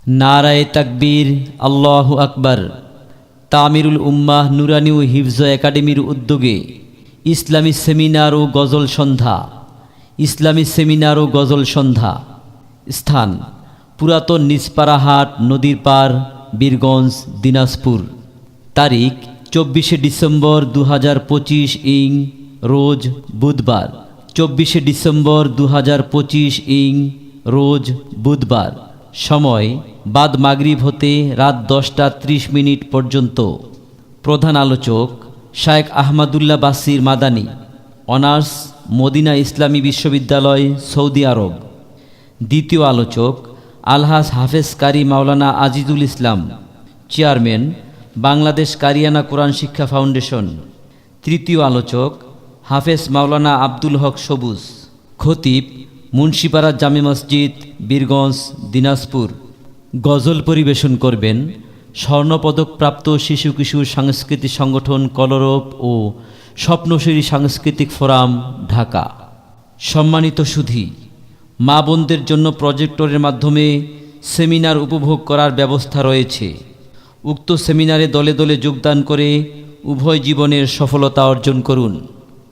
নারায়ে তাকবীর, আল্লাহু আকবার। তামিরুল উম্মাহ নুরানি ও হিফজ একাডেমির উদ্যোগে ইসলামী সেমিনার ও গজল সন্ধ্যা। ইসলামী সেমিনার ও গজল সন্ধ্যা। স্থান: পুরাতন নিজপাড়া হাট, নদীর পার, বীরগঞ্জ, দিনাজপুর। তারিখ: 24শে ডিসেম্বর 2025 ইং রোজ বুধবার। 24শে ডিসেম্বর 2025 ইং রোজ বুধবার। সময়: বাদ মাগরিব হতে রাত 10টা 30 মিনিট পর্যন্ত। প্রধান আলোচক: শায়েখ আহমদুল্লাহ বাসির মাদানী, অনার্স, মদিনা ইসলামী বিশ্ববিদ্যালয়, সৌদি আরব। দ্বিতীয় আলোচক: আলহাজ হাফেজ কারি মাওলানা আজিজুল ইসলাম, চেয়ারম্যান, বাংলাদেশ কারিয়ানা কোরআন শিক্ষা ফাউন্ডেশন। তৃতীয় আলোচক: হাফেজ মাওলানা আব্দুল হক সবুজ, খতিব, মুন্সিপাড়া জামে মসজিদ, বীরগঞ্জ, দিনাজপুর। গজল পরিবেশন করবেন স্বর্ণপদকপ্রাপ্ত শিশু কিশোর সাংস্কৃতিক সংগঠন কলরব ও স্বপ্নশিরি সাংস্কৃতিক ফোরাম, ঢাকা। সম্মানিত সুধী, মা বোনদের জন্য প্রজেক্টরের মাধ্যমে সেমিনার উপভোগ করার ব্যবস্থা রয়েছে। উক্ত সেমিনারে দলে দলে যোগদান করে উভয় জীবনের সফলতা অর্জন করুন।